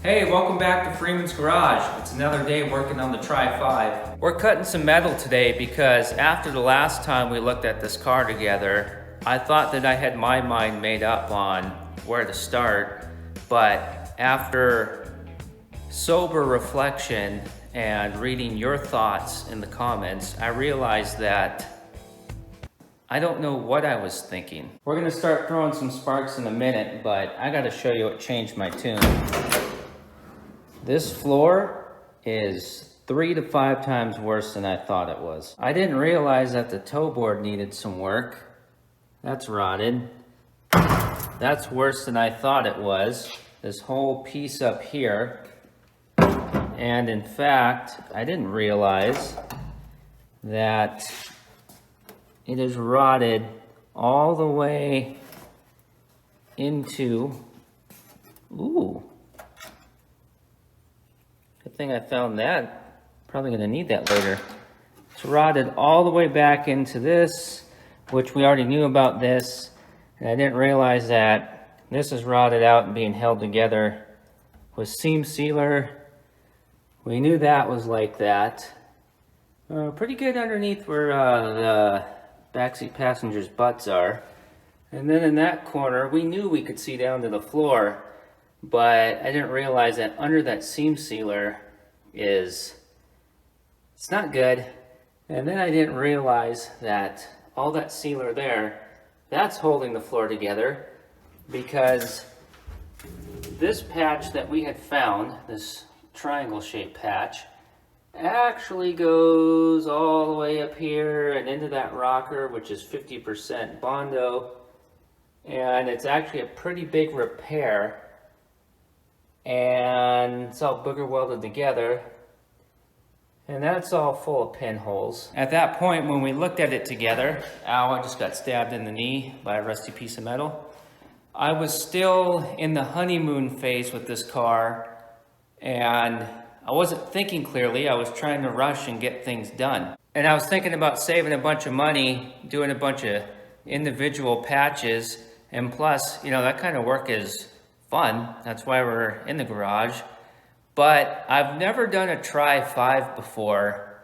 Hey, welcome back to Freeman's Garage. It's another day working on the Tri-5. We're cutting some metal today because after the last time we looked at this car together, I thought that I had my mind made up on where to start, but after sober reflection and reading your thoughts in the comments, I realized that I don't know what I was thinking. We're gonna start throwing some sparks in a minute, but I gotta show you what changed my tune. This floor is 3 to 5 times worse than I thought it was. I didn't realize that the toe board needed some work. That's rotted. That's worse than I thought it was. This whole piece up here. And in fact, I didn't realize that it is rotted all the way into, ooh. Good thing I found that. Probably gonna need that later. It's rotted all the way back into this, which we already knew about this. And I didn't realize that this is rotted out and being held together with seam sealer. We knew that was like that. Pretty good underneath where the backseat passengers' butts are. And then in that corner, we knew we could see down to the floor, but I didn't realize that under that seam sealer it's not good. And then I didn't realize that all that sealer there, that's holding the floor together, because this patch that we had found, this triangle shaped patch, actually goes all the way up here and into that rocker, which is 50% Bondo, and it's actually a pretty big repair, and it's all booger welded together, and that's all full of pinholes. At that point, when we looked at it together, ow, I just got stabbed in the knee by a rusty piece of metal. I was still in the honeymoon phase with this car, and I wasn't thinking clearly. I was trying to rush and get things done. And I was thinking about saving a bunch of money, doing a bunch of individual patches, and plus, you know, that kind of work is fun. That's why we're in the garage. But I've never done a Tri-5 before,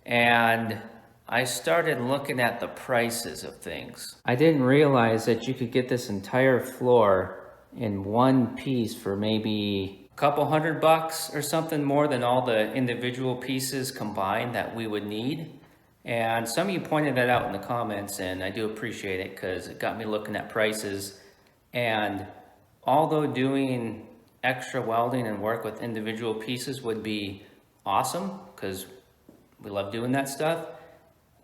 and I started looking at the prices of things. I didn't realize that you could get this entire floor in one piece for maybe a couple $100 or something more than all the individual pieces combined that we would need. And some of you pointed that out in the comments, and I do appreciate it because it got me looking at prices. And although doing extra welding and work with individual pieces would be awesome because we love doing that stuff,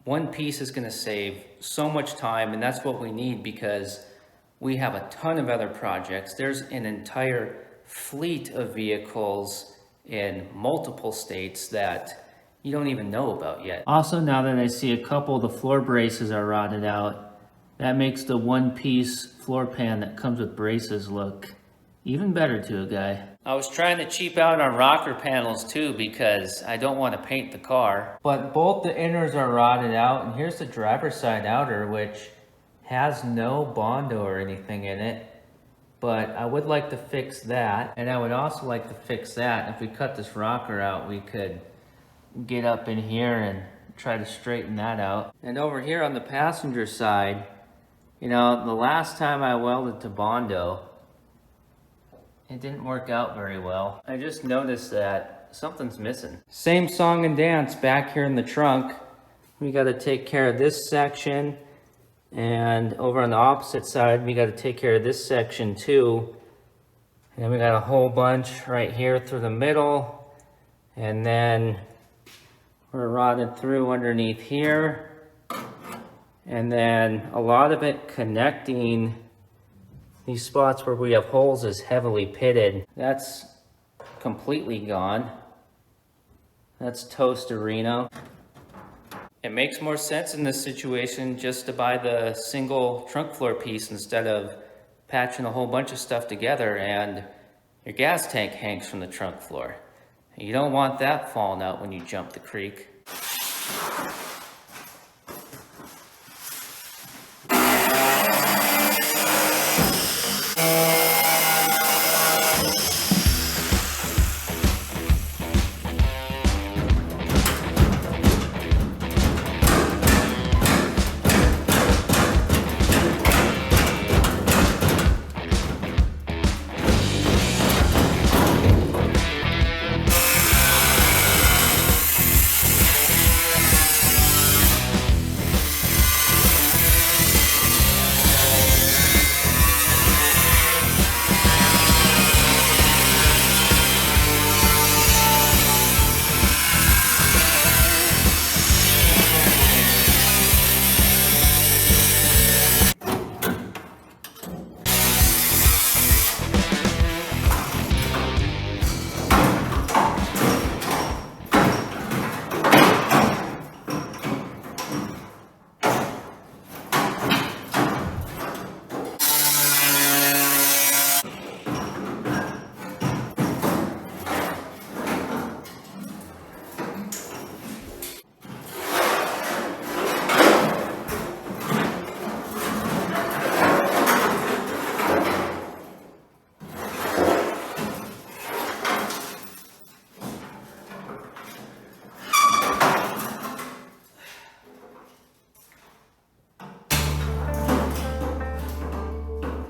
one piece is going to save so much time, and that's what we need because we have a ton of other projects. There's an entire fleet of vehicles in multiple states that you don't even know about yet. Also, now that I see a couple of the floor braces are rotted out, that makes the one-piece floor pan that comes with braces look even better to a guy. I was trying to cheap out on rocker panels too because I don't want to paint the car. But both the inners are rotted out, and here's the driver's side outer, which has no Bondo or anything in it. But I would like to fix that, and I would also like to fix that. If we cut this rocker out, we could get up in here and try to straighten that out. And over here on the passenger side, you know, the last time I welded to Bondo, it didn't work out very well. I just noticed that something's missing. Same song and dance back here in the trunk. We got to take care of this section, and over on the opposite side, we got to take care of this section too. And then we got a whole bunch right here through the middle, and then we're rotted through underneath here, and then a lot of it connecting these spots where we have holes is heavily pitted. That's completely gone. That's toast-a-reno. It makes more sense in this situation just to buy the single trunk floor piece instead of patching a whole bunch of stuff together, and your gas tank hangs from the trunk floor. You don't want that falling out when you jump the creek.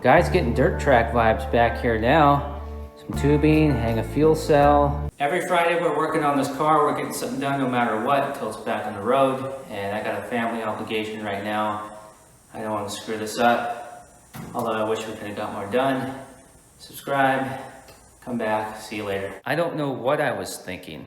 Guys getting dirt track vibes back here now. Some tubing, hang a fuel cell. Every Friday we're working on this car. We're getting something done no matter what until it's back on the road. And I got a family obligation right now. I don't want to screw this up. Although I wish we could have got more done. Subscribe, come back, see you later. I don't know what I was thinking.